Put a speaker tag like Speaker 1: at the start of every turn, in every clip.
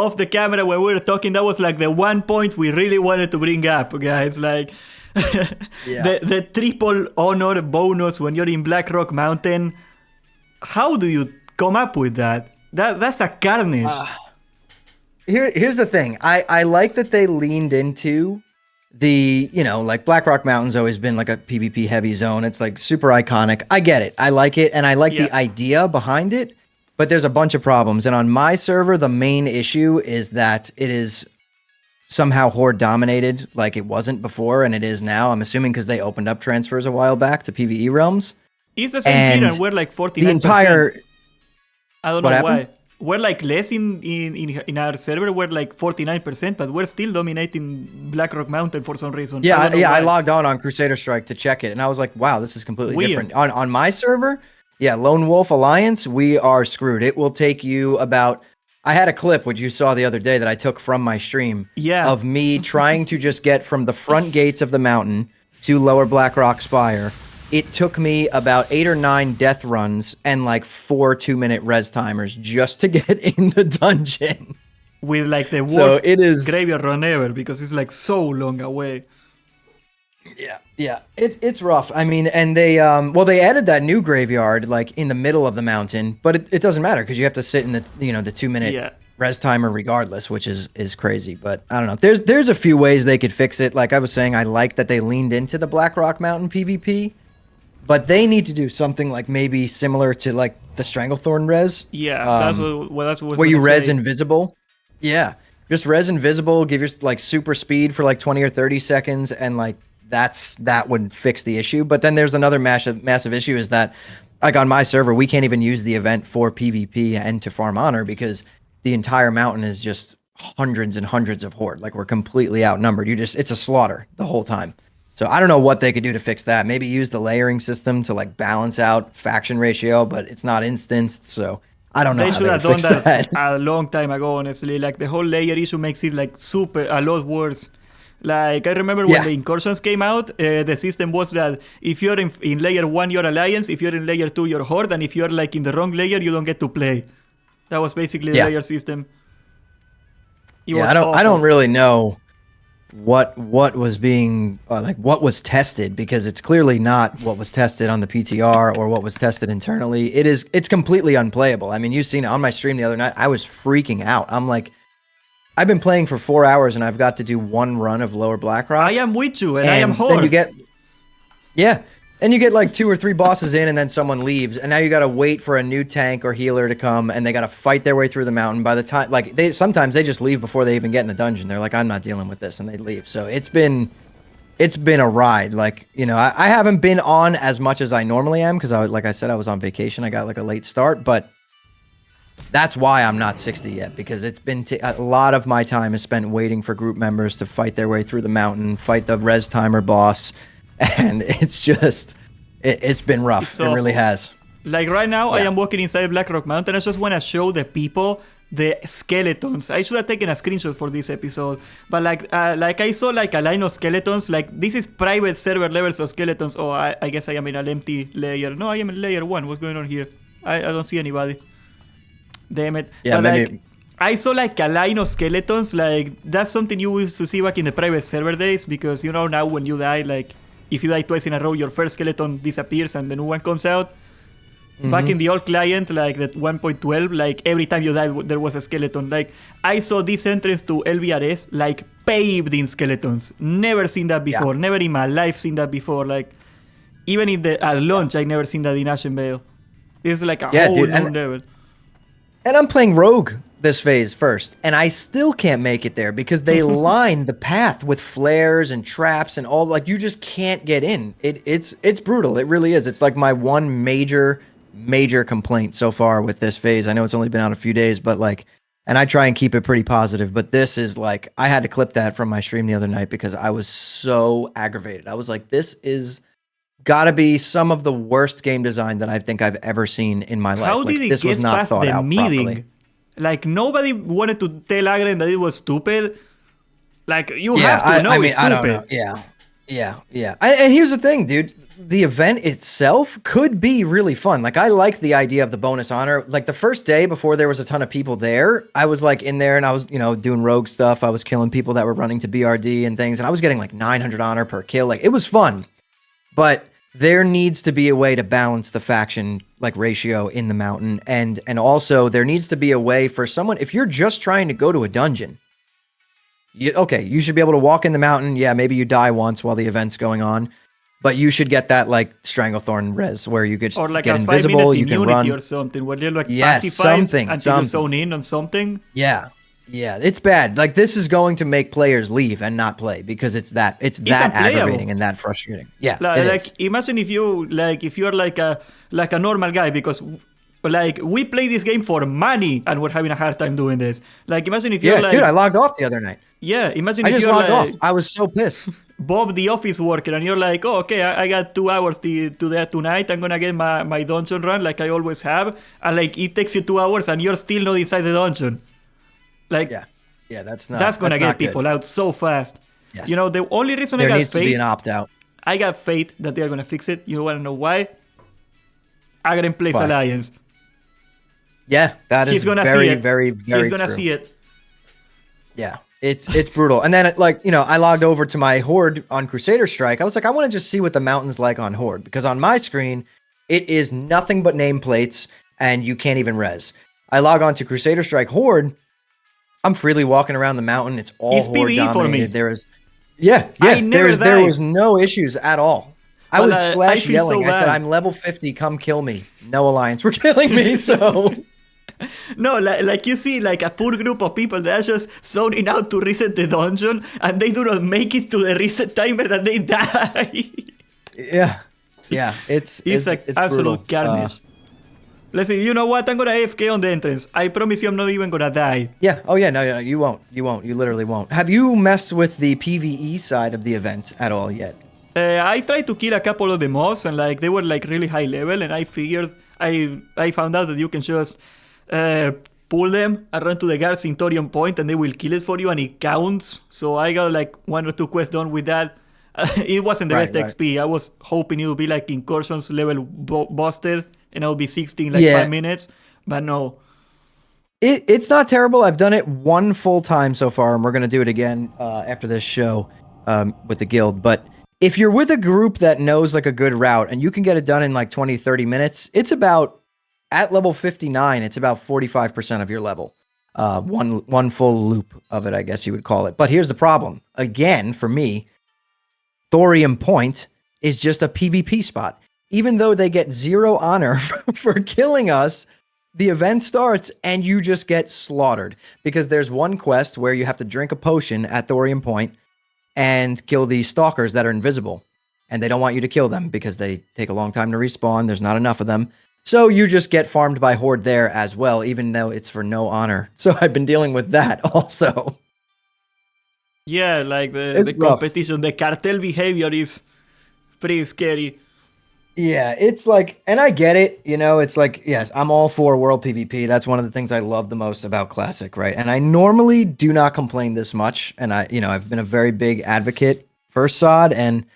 Speaker 1: off the camera when we were talking, that was like the one point we really wanted to bring up, guys. Like the triple honor bonus when you're in Blackrock Mountain. How do you come up with that? That's a carnage.
Speaker 2: Here's the thing. I like that they leaned into the, like Blackrock Mountain's always been like a PvP heavy zone. It's like super iconic. I get it. I like it. And I like the idea behind it, but there's a bunch of problems. And on my server, the main issue is that it is somehow horde dominated like it wasn't before. And it is now, I'm assuming because they opened up transfers a while back to PvE realms.
Speaker 1: It's the same here, and we're like 49%.
Speaker 2: The entire...
Speaker 1: I don't know why. We're like less in our server. We're like 49%, but we're still dominating Blackrock Mountain for some reason.
Speaker 2: I logged on Crusader Strike to check it, and I was like, wow, this is completely different. On my server, Lone Wolf Alliance, we are screwed. It will take you about... I had a clip, which you saw the other day, that I took from my stream of me trying to just get from the front gates of the mountain to Lower Blackrock Spire. It took me about 8 or 9 death runs and like 4 2-minute res timers just to get in the dungeon.
Speaker 1: With like the worst graveyard run ever, because it's like so long away. Yeah. It's
Speaker 2: rough. I mean, and they added that new graveyard like in the middle of the mountain, but it doesn't matter because you have to sit in the the 2-minute res timer regardless, which is crazy. But I don't know. There's a few ways they could fix it. Like I was saying, I like that they leaned into the Blackrock Mountain PvP. But they need to do something like maybe similar to like the Stranglethorn res.
Speaker 1: Yeah, that's what
Speaker 2: where you res invisible. Yeah, just res invisible, give your like super speed for like 20 or 30 seconds, and like that would fix the issue. But then there's another massive issue is that like on my server we can't even use the event for PvP and to farm honor because the entire mountain is just hundreds and hundreds of horde. Like we're completely outnumbered. It's a slaughter the whole time. So I don't know what they could do to fix that. Maybe use the layering system to like balance out faction ratio, but it's not instanced. So I don't know.
Speaker 1: They should have done that a long time ago, honestly. Like the whole layer issue makes it like a lot worse. Like I remember when the incursions came out, the system was that if you're in layer 1, you're alliance. If you're in layer 2, you're horde. And if you're like in the wrong layer, you don't get to play. That was basically the layer system.
Speaker 2: I don't really know what was being what was tested, because it's clearly not what was tested on the PTR or what was tested internally. It's completely unplayable. I mean, you've seen it on my stream the other night. I was freaking out. I'm like, I've been playing for 4 hours and I've got to do 1 run of Lower Blackrock.
Speaker 1: I am with you, and I am horde.
Speaker 2: And you get like 2 or 3 bosses in, and then someone leaves, and now you got to wait for a new tank or healer to come, and they got to fight their way through the mountain. By the time, like sometimes they just leave before they even get in the dungeon. They're like, I'm not dealing with this, and they leave. So it's been a ride. Like, I haven't been on as much as I normally am because like I said, I was on vacation. I got like a late start, but that's why I'm not 60 yet, because it's been a lot of my time is spent waiting for group members to fight their way through the mountain, fight the res timer boss. And it's just, it's been rough. It really has.
Speaker 1: Like right now, I am walking inside Blackrock Mountain. I just want to show the people the skeletons. I should have taken a screenshot for this episode. But like I saw like a line of skeletons. Like this is private server levels of skeletons. Oh, I guess I am in an empty layer. No, I am in layer 1. What's going on here? I don't see anybody. Damn it.
Speaker 2: Yeah,
Speaker 1: but
Speaker 2: maybe.
Speaker 1: Like, I saw like a line of skeletons. Like that's something you used to see back in the private server days. Because now when you die, like, if you die twice in a row, your first skeleton disappears and the new one comes out. Mm-hmm. Back in the old client, like that 1.12, like every time you died, there was a skeleton. Like I saw this entrance to LVRS like paved in skeletons. Never seen that before. Never in my life seen that before. Like even at launch, I never seen that in Ashenvale. It's like a whole new level.
Speaker 2: And I'm playing Rogue this phase first, and I still can't make it there because they line the path with flares and traps and all. Like you just can't get in. It's brutal. It really is. It's like my one major complaint so far with this phase. I know it's only been out a few days, but like, and I try and keep it pretty positive, but this is like, I had to clip that from my stream the other night because I was so aggravated. I was like, this is gotta be some of the worst game design that I think I've ever seen in my life.
Speaker 1: How did it get past the meeting? Properly. Like nobody wanted to tell Agren that it was stupid. Like you have to know it's stupid.
Speaker 2: I don't know. Yeah. And here's the thing, dude. the event itself could be really fun. Like I like the idea of the bonus honor. Like the first day before there was a ton of people there, I was like in there and I was, doing rogue stuff. I was killing people that were running to BRD and things, and I was getting like 900 honor per kill. Like it was fun, but there needs to be a way to balance the faction like ratio in the mountain, and also there needs to be a way for someone, if you're just trying to go to a dungeon, you should be able to walk in the mountain. Yeah, maybe you die once while the event's going on, but you should get that like Stranglethorn res where you could
Speaker 1: or like
Speaker 2: get
Speaker 1: a
Speaker 2: invisible,
Speaker 1: 5-minute
Speaker 2: you can
Speaker 1: immunity
Speaker 2: run
Speaker 1: or something where they're like
Speaker 2: yes,
Speaker 1: pacified until you zone in on something.
Speaker 2: Yeah, it's bad. Like this is going to make players leave and not play because it's that aggravating and that frustrating. Yeah,
Speaker 1: like imagine if you're like a normal guy, because like we play this game for money and we're having a hard time doing this. Like imagine if you're like,
Speaker 2: dude, I logged off the other night.
Speaker 1: Yeah, imagine
Speaker 2: I
Speaker 1: if
Speaker 2: just
Speaker 1: you're
Speaker 2: logged
Speaker 1: like
Speaker 2: off. I was so pissed.
Speaker 1: Bob the office worker, and you're like, oh, okay, I got 2 hours to that tonight. I'm gonna get my dungeon run like I always have, and like it takes you 2 hours and you're still not inside the dungeon. Like
Speaker 2: yeah, that's
Speaker 1: gonna get people
Speaker 2: good.
Speaker 1: out so fast.
Speaker 2: Yes.
Speaker 1: The only reason
Speaker 2: there
Speaker 1: I got
Speaker 2: needs to be an opt out.
Speaker 1: I got faith that they're gonna fix it. You wanna know why? Agren plays Alliance.
Speaker 2: Yeah, that is very, very, very
Speaker 1: He's gonna
Speaker 2: true.
Speaker 1: see it.
Speaker 2: Yeah, it's brutal. And then I logged over to my Horde on Crusader Strike. I was like, I want to just see what the mountain's like on Horde, because on my screen it is nothing but nameplates and you can't even res. I log on to Crusader Strike Horde. I'm freely walking around the mountain. It's all Horde
Speaker 1: PvE
Speaker 2: dominated.
Speaker 1: for me.
Speaker 2: There is there was no issues at all. I was slash yelling. I said, I'm level 50, come kill me. No Alliance were killing me, so
Speaker 1: No, like you see like a poor group of people that are just zoning out to reset the dungeon, and they do not make it to the reset timer, that they die.
Speaker 2: Yeah, it's
Speaker 1: like absolute carnage. Listen, you know what? I'm gonna AFK on the entrance. I promise you I'm not even gonna die.
Speaker 2: Yeah, oh yeah, no, you won't. You literally won't. Have you messed with the PvE side of the event at all yet?
Speaker 1: I tried to kill a couple of the mobs, and like they were like really high level, and I figured I found out that you can just pull them and run to the guard's Intorium point, and they will kill it for you, and it counts. So I got like 1 or 2 quests done with that. It wasn't the best XP. I was hoping it would be like incursions level busted, and I'll be 16 in like 5 minutes. But no.
Speaker 2: It's not terrible. I've done it 1 full time so far, and we're going to do it again after this show with the guild. But if you're with a group that knows like a good route and you can get it done in like 20, 30 minutes, it's about, at level 59, it's about 45% of your level. One full loop of it, I guess you would call it. But here's the problem. Again, for me, Thorium Point is just a PvP spot. Even though they get 0 honor for killing us, the event starts and you just get slaughtered. Because there's one quest where you have to drink a potion at Thorium Point and kill the stalkers that are invisible. And they don't want you to kill them because they take a long time to respawn. There's not enough of them. So you just get farmed by Horde there as well, even though it's for no honor. So I've been dealing with that also.
Speaker 1: Yeah, like the competition, the cartel behavior is pretty scary.
Speaker 2: Yeah, it's like, and I get it, it's like, yes, I'm all for world PvP. That's one of the things I love the most about Classic, right? And I normally do not complain this much. And I've been a very big advocate for SoD, and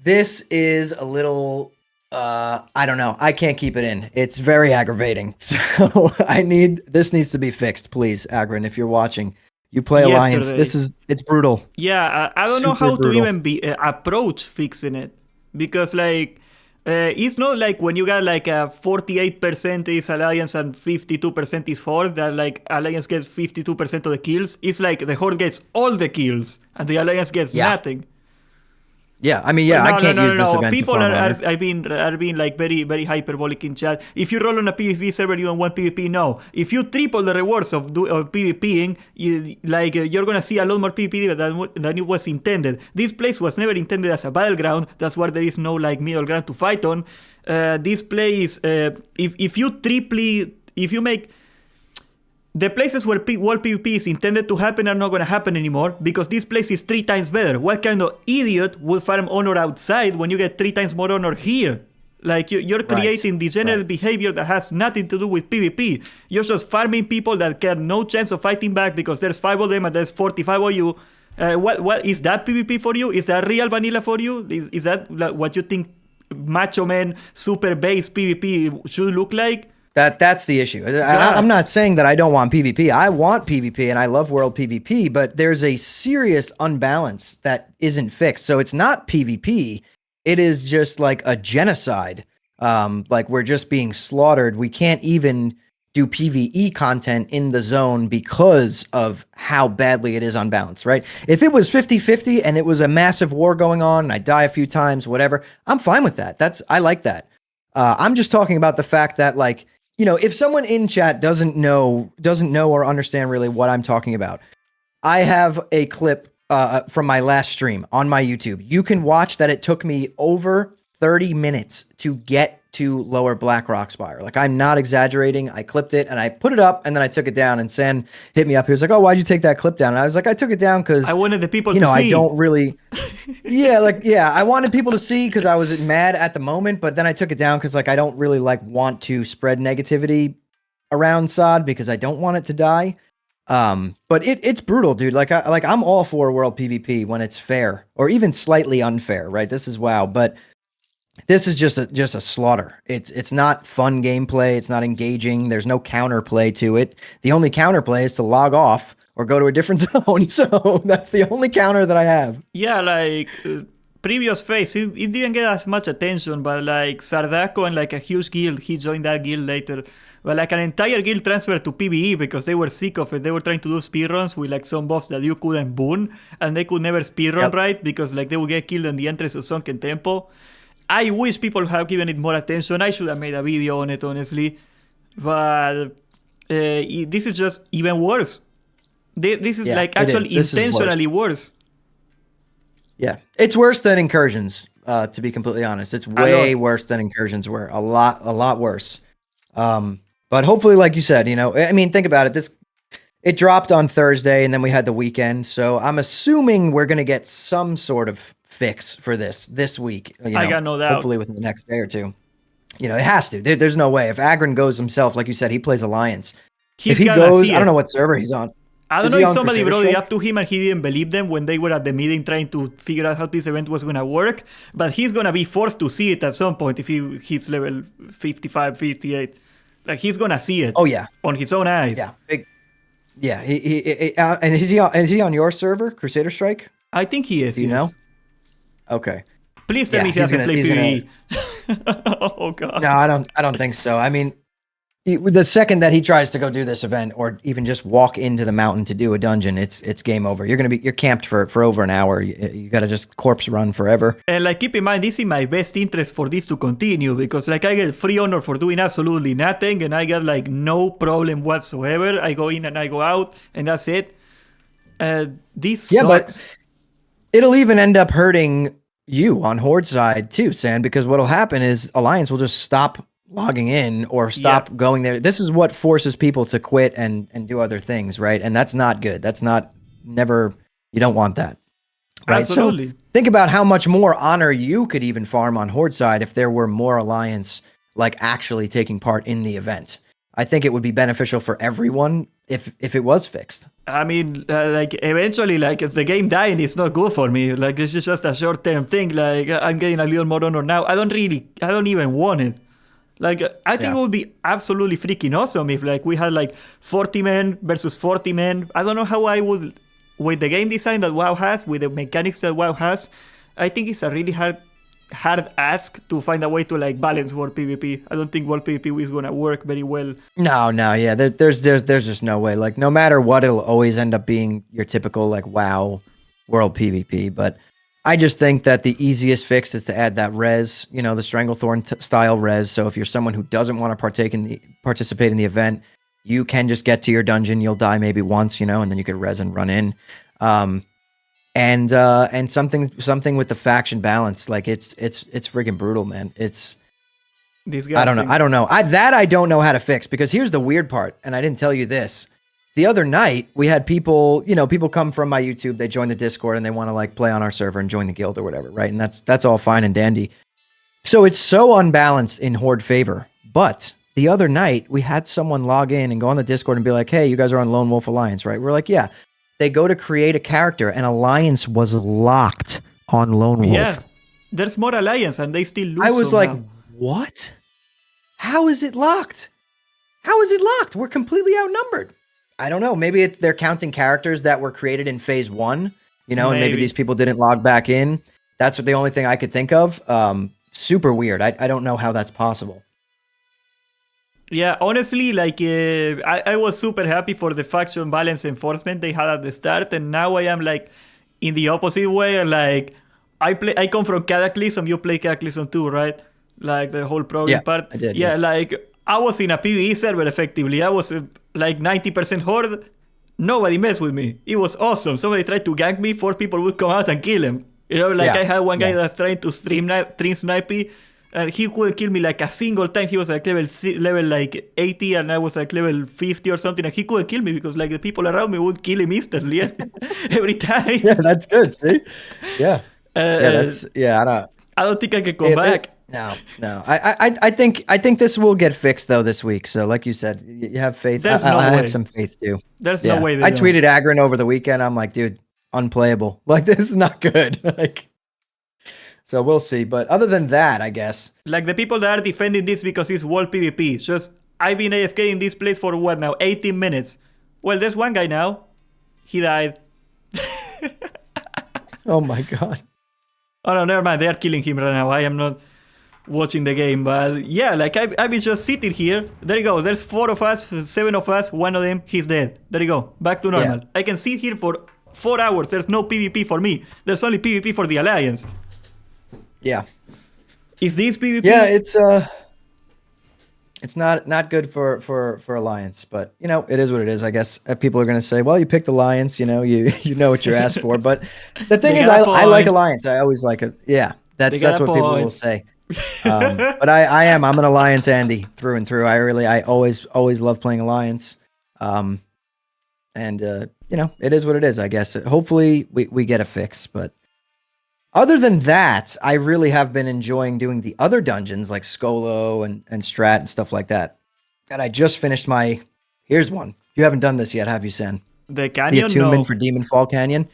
Speaker 2: this is a little, I don't know. I can't keep it in. It's very aggravating. So this needs to be fixed, please, Agren, if you're watching. You play Alliance. It's brutal.
Speaker 1: Yeah, I don't know how to even approach fixing it. Because like it's not like when you got like a 48% is Alliance and 52% is Horde, that like Alliance gets 52% of the kills. It's like the Horde gets all the kills and the Alliance gets nothing.
Speaker 2: Yeah, I mean, I can't use this event.
Speaker 1: People are being like very, very hyperbolic in chat. If you roll on a PvP server, you don't want PvP. No, if you triple the rewards of PvPing, you're gonna see a lot more PvP than it was intended. This place was never intended as a battleground. That's why there is no like middle ground to fight on. This place, if you make the places where world PvP is intended to happen are not going to happen anymore, because this place is 3 times better. What kind of idiot would farm honor outside when you get 3 times more honor here? Like, you're creating degenerate behavior that has nothing to do with PvP. You're just farming people that get no chance of fighting back because there's 5 of them and there's 45 of you. What is that PvP for you? Is that real vanilla for you? Is that like what you think macho man super base PvP should look like?
Speaker 2: That's the issue. I'm not saying that I don't want PvP. I want PvP and I love world PvP, but there's a serious unbalance that isn't fixed. So it's not PvP. It is just like a genocide. Like we're just being slaughtered. We can't even do PvE content in the zone because of how badly it is unbalanced, right? If it was 50-50 and it was a massive war going on and I die a few times, whatever, I'm fine with that. I like that. I'm just talking about the fact that, like, you know, if someone in chat doesn't know or understand really what I'm talking about, I have a clip from my last stream on my YouTube. You can watch that. It took me over 30 minutes to get to lower Blackrock Spire. Like, I'm not exaggerating. I clipped it and I put it up and then I took it down, and San hit me up. He was like, "Oh, why'd you take that clip down?" And I was like, "I took it down because
Speaker 1: I wanted the people
Speaker 2: to see. I don't really, I wanted people to see because I was mad at the moment, but then I took it down because, like, I don't really want to spread negativity around SoD because I don't want it to die. But it's brutal, dude. I'm all for world PvP when it's fair or even slightly unfair, right? This is WoW, but this is just a slaughter. It's not fun gameplay. It's not engaging. There's no counterplay to it. The only counterplay is to log off or go to a different zone. So that's the only counter that I have.
Speaker 1: Yeah, like previous phase, it didn't get as much attention, but like Sardaco and like a huge guild, he joined that guild later. But like an entire guild transferred to PvE because they were sick of it. They were trying to do speedruns with like some buffs that you couldn't boon, and they could never speedrun right because like they would get killed in the entrance of Sunken Temple. I wish people have given it more attention. I should have made a video on it, honestly. But this is just even worse. This is like actually intentionally worse.
Speaker 2: Yeah, it's worse than incursions, to be completely honest. It's way worse than incursions were. A lot worse. But hopefully, like you said, you know, I mean, think about it. It dropped on Thursday and then we had the weekend. So I'm assuming we're going to get some sort of fix for this week. You know,
Speaker 1: I got no doubt.
Speaker 2: Hopefully within the next day or two. You know, it has to. There's no way. If Agron goes himself, like you said, he plays Alliance. If he goes, I don't know what server he's on.
Speaker 1: I don't know if somebody brought it up to him and he didn't believe them when they were at the meeting trying to figure out how this event was going to work. But he's going to be forced to see it at some point if he hits level 55, 58. Like, he's going to see it.
Speaker 2: Oh, yeah.
Speaker 1: On his own eyes.
Speaker 2: Yeah. Yeah. And is he on your server, Crusader Strike?
Speaker 1: I think he is.
Speaker 2: Do you know? Okay.
Speaker 1: Please tell me he doesn't play PvE. Oh, God. No,
Speaker 2: I don't think so. I mean, the second that he tries to go do this event or even just walk into the mountain to do a dungeon, it's game over. You're camped for over an hour. You got to just corpse run forever.
Speaker 1: And like, keep in mind, this is my best interest for this to continue because like I get free honor for doing absolutely nothing and I got like no problem whatsoever. I go in and I go out and that's it. This sucks.
Speaker 2: But it'll even end up hurting you on Horde side too, San, because what'll happen is Alliance will just stop logging in or stop going there. This is what forces people to quit and do other things, right? And that's not good. That's you don't want that. Right?
Speaker 1: Absolutely.
Speaker 2: So think about how much more honor you could even farm on Horde side if there were more Alliance like actually taking part in the event. I think it would be beneficial for everyone if it was fixed.
Speaker 1: I mean, like eventually, like if the game dying is not good for me. Like it's just a short-term thing. Like I'm getting a little more honor now. I don't even want it. Like, I think it would be absolutely freaking awesome if, like, we had, like, 40 men versus 40 men. I don't know how I would, with the game design that WoW has, with the mechanics that WoW has, I think it's a really hard ask to find a way to, like, balance world PvP. I don't think world PvP is going to work very well.
Speaker 2: No, yeah. There's just no way. Like, no matter what, it'll always end up being your typical, like, WoW world PvP, but I just think that the easiest fix is to add that res, you know, the Stranglethorn style res. So if you're someone who doesn't want to participate in the event, you can just get to your dungeon. You'll die maybe once, you know, and then you could res and run in. And something with the faction balance. Like it's freaking brutal, man. I don't know. I don't know how to fix, because here's the weird part. And I didn't tell you this. The other night, we had people come from my YouTube, they join the Discord and they want to like play on our server and join the guild or whatever, right? And that's all fine and dandy. So it's so unbalanced in Horde favor. But the other night, we had someone log in and go on the Discord and be like, hey, you guys are on Lone Wolf Alliance, right? We're like, yeah. they go to create a character, and Alliance was locked on Lone Wolf.
Speaker 1: Yeah, there's more Alliance, and they still lose.
Speaker 2: I was
Speaker 1: somehow.
Speaker 2: like, what? How is it locked? How is it locked? We're completely outnumbered. I don't know. Maybe they're counting characters that were created in phase 1, you know, and maybe these people didn't log back in. That's the only thing I could think of. Super weird. I don't know how that's possible.
Speaker 1: Yeah, honestly, like I was super happy for the faction balance enforcement they had at the start, and now I am like in the opposite way. Like I come from Cataclysm. You play Cataclysm too, right? Like the whole problem part.
Speaker 2: I did.
Speaker 1: Yeah, like I was in a PvE server effectively. I was like 90% horde. Nobody messed with me. It was awesome. Somebody tried to gank me. 4 people would come out and kill him. You know, like I had one guy that's trying to stream snipe me, and he couldn't kill me like a single time. He was like level like 80, and I was like level 50 or something, and he couldn't kill me because like the people around me would kill him instantly every time.
Speaker 2: Yeah, that's good. See? Yeah.
Speaker 1: I don't think I can come back.
Speaker 2: No. I think this will get fixed though this week. So like you said, you have faith. I have some faith too.
Speaker 1: There's no way.
Speaker 2: I tweeted Agron over the weekend. I'm like, dude, unplayable. Like this is not good. Like, so we'll see. But other than that, I guess
Speaker 1: like the people that are defending this because it's world PvP. Just I've been AFK in this place for what now? 18 minutes. Well, there's one guy now. He died.
Speaker 2: Oh my god.
Speaker 1: Oh no, never mind. They are killing him right now. I am not watching the game, but yeah, like I be just sitting here. There you go. There's 4 of us, 7 of us. One of them, he's dead. There you go. Back to normal. I can sit here for 4 hours. There's no PvP for me. There's only PvP for the Alliance.
Speaker 2: Yeah.
Speaker 1: Is this PvP?
Speaker 2: Yeah, it's not good for Alliance, but you know, it is what it is. I guess people are gonna say, well, you picked Alliance, you know, you know what you're asked for. But the thing is, I like Alliance. I always like it. Yeah, that's what people will say. But I'm an Alliance Andy through and through. I always love playing Alliance. And you know, it is what it is, I guess. Hopefully we get a fix, but other than that, I really have been enjoying doing the other dungeons like Skolo and Strat and stuff like that. And I just finished here's one. You haven't done this yet, have you, Sen?
Speaker 1: The Canyon?
Speaker 2: The attunement for Demon Fall Canyon.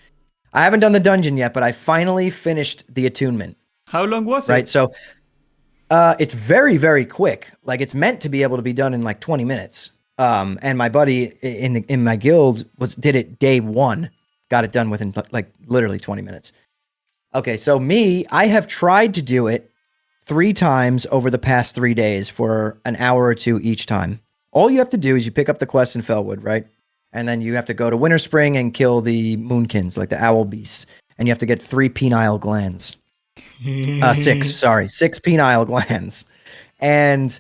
Speaker 2: I haven't done the dungeon yet, but I finally finished the attunement.
Speaker 1: How long was it?
Speaker 2: Right, so it's very, very quick. Like it's meant to be able to be done in like 20 minutes. And my buddy in my guild did it day 1, got it done within like literally 20 minutes. Okay, so I have tried to do it 3 times over the past 3 days for an hour or 2 each time. All you have to do is you pick up the quest in Felwood, right? And then you have to go to Winter Spring and kill the Moonkins, like the owl beasts. And you have to get 3 penile glands. 6 penile glands. And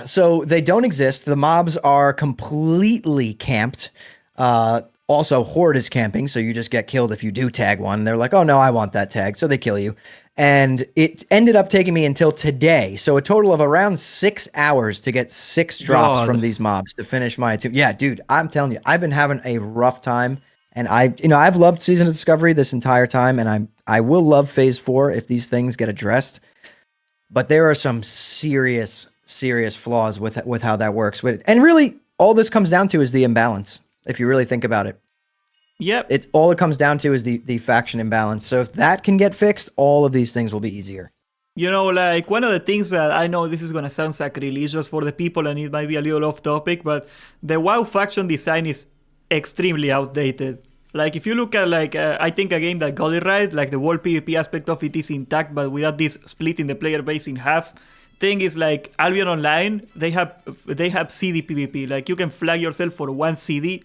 Speaker 2: so they don't exist. The mobs are completely camped. Also, Horde is camping, so you just get killed if you do tag one. They're like, oh no, I want that tag, so they kill you. And it ended up taking me until today, so a total of around 6 hours to get 6 drops from these mobs to finish my attunement. Yeah, dude, I'm telling you, I've been having a rough time, and I've loved Season of Discovery this entire time, and I will love Phase 4 if these things get addressed. But there are some serious flaws with how that works. And really, all this comes down to is the imbalance. If you really think about it.
Speaker 1: Yep.
Speaker 2: All it comes down to is the faction imbalance. So if that can get fixed, all of these things will be easier.
Speaker 1: You know, like one of the things that I know this is going to sound sacrilegious for the people and it might be a little off topic, but the WoW faction design is extremely outdated. Like if you look at I think a game that got it right, like the world PvP aspect of it is intact, but without this splitting the player base in half. Thing is like Albion Online, they have CD PvP. Like you can flag yourself for 1 CD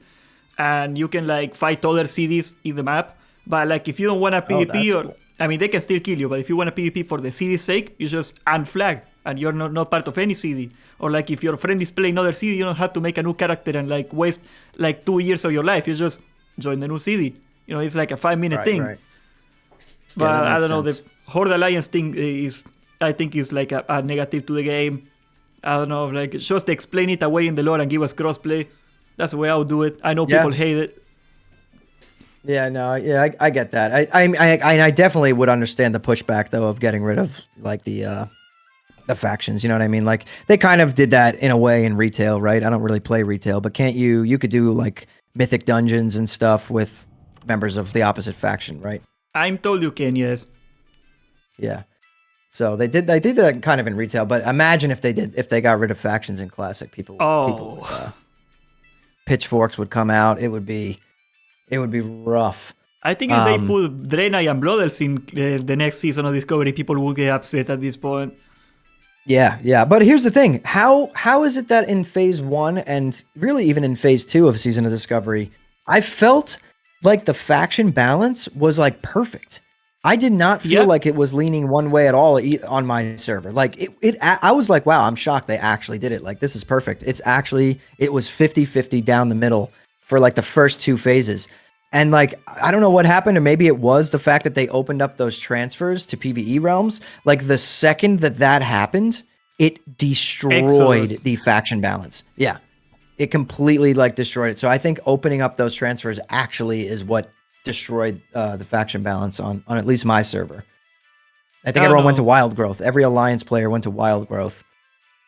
Speaker 1: and you can like fight other CDs in the map. But like if you don't want a PvP cool. I mean they can still kill you, but if you want a PvP for the CD's sake, you just unflag and you're not part of any CD. Or like if your friend is playing another CD, you don't have to make a new character and like waste like 2 years of your life. You just join the new CD. You know, it's like a 5-minute thing. Right. But I don't know, the Horde Alliance thing I think is like a negative to the game. I don't know, like just explain it away in the lore and give us crossplay. That's the way I would do it. I know people hate it.
Speaker 2: Yeah, no, yeah, I get that. I definitely would understand the pushback though of getting rid of like the the factions. You know what I mean? Like they kind of did that in a way in retail, right? I don't really play retail, but can't you could do like mythic dungeons and stuff with members of the opposite faction, right?
Speaker 1: I'm told you can, yes.
Speaker 2: Yeah. So they did that kind of in retail, but imagine if they got rid of factions in classic, people would, pitchforks would come out. It would be rough.
Speaker 1: I think if they put Draenei and Blood Elves in the next season of Discovery, people would get upset at this point.
Speaker 2: Yeah. But here's the thing. How is it that in phase 1 and really even in phase 2 of Season of Discovery, I felt like the faction balance was like perfect. I did not feel like it was leaning one way at all on my server. Like I was like, wow, I'm shocked they actually did it. Like this is perfect. It was 50-50 down the middle for like the first 2 phases. And like, I don't know what happened, or maybe it was the fact that they opened up those transfers to PvE realms. Like the second that happened, it destroyed the faction balance. Yeah, it completely like destroyed it. So I think opening up those transfers actually is what destroyed the faction balance on at least my server. I think everyone went to Wild Growth. Every Alliance player went to Wild Growth.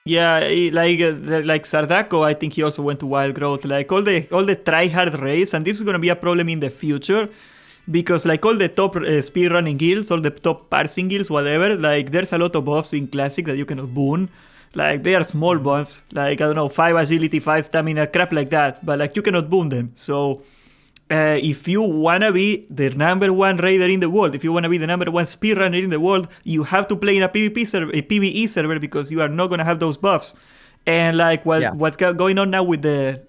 Speaker 1: Yeah, like Sardako, I think he also went to Wild Growth. Like all the tryhard raids, and this is gonna be a problem in the future, because like all the top speedrunning guilds, all the top parsing guilds, whatever, like there's a lot of buffs in Classic that you cannot boon. Like they are small ones, like I don't know, 5 agility, 5 stamina, crap like that, but like you cannot boon them. So if you wanna be the #1 raider in the world, if you wanna be the #1 speedrunner in the world, you have to play in a PvP server, a PvE server, because you are not gonna have those buffs. And like what's going on now with the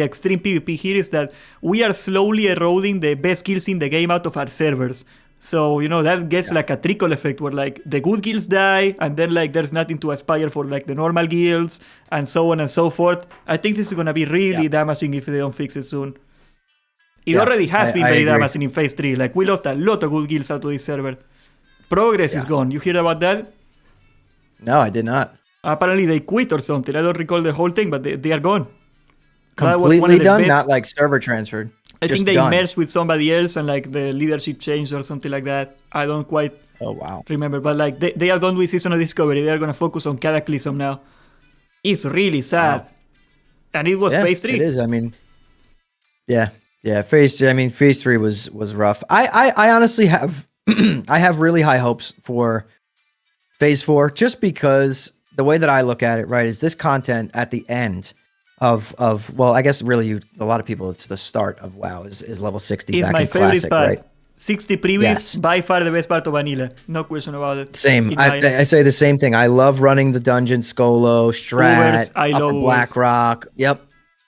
Speaker 1: extreme PvP here is that we are slowly eroding the best guilds in the game out of our servers. So, you know, that gets like a trickle effect where like the good guilds die, and then like there's nothing to aspire for like the normal guilds, and so on and so forth. I think this is gonna be really damaging if they don't fix it soon. It already has been very damaging in phase 3. Like, we lost a lot of good guilds out of this server. Progress is gone. You hear about that?
Speaker 2: No, I did not.
Speaker 1: Apparently they quit or something. I don't recall the whole thing, but they are gone.
Speaker 2: Completely done? Not like server transferred?
Speaker 1: I think they merged with somebody else and like the leadership changed or something like that. I don't quite remember. But like they are done with Season of Discovery. They are going to focus on Cataclysm now. It's really sad. Wow. And it was phase 3.
Speaker 2: It is. I mean, phase 3 was rough. I honestly have I have really high hopes for phase 4, just because the way that I look at it, right, is this content at the end of well, I guess really a lot of people, it's the start of WoW is level 60
Speaker 1: it's
Speaker 2: back
Speaker 1: my
Speaker 2: in
Speaker 1: favorite
Speaker 2: Classic,
Speaker 1: part.
Speaker 2: right?
Speaker 1: 60 previous, by far the best part of Vanilla. No question about it.
Speaker 2: Same. I say the same thing. I love running the dungeon, Skolo, Strat, Upper Blackrock. Yep.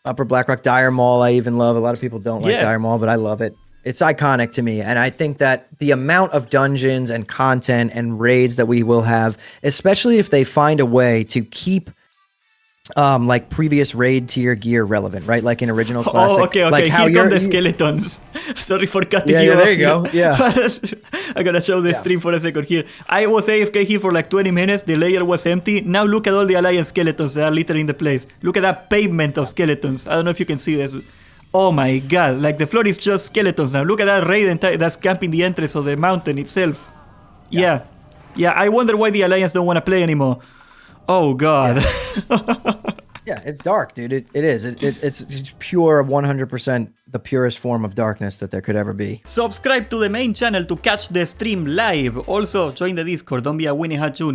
Speaker 2: Upper Blackrock, Dire Maul, I even love. A lot of people don't like Dire Maul, but I love it. It's iconic to me. And I think that the amount of dungeons and content and raids that we will have, especially if they find a way to keep like previous raid tier gear relevant, right? Like in original Classic.
Speaker 1: Oh, okay.
Speaker 2: Like
Speaker 1: here come the skeletons. Sorry for cutting you off.
Speaker 2: There you go. Yeah.
Speaker 1: I gotta show the stream for a second here. I was AFK here for like 20 minutes. The layer was empty. Now look at all the Alliance skeletons that are littering the place. Look at that pavement of skeletons. I don't know if you can see this. Oh my god. Like the floor is just skeletons now. Look at that raid that's camping the entrance of the mountain itself. Yeah. I wonder why the Alliance don't want to play anymore. Oh god.
Speaker 2: Yeah, it's dark, dude. It is. It's pure 100% the purest form of darkness that there could ever be.
Speaker 1: Subscribe to the main channel to catch the stream live. Also, join the Discord. Don't be a Winnie Hat Jr.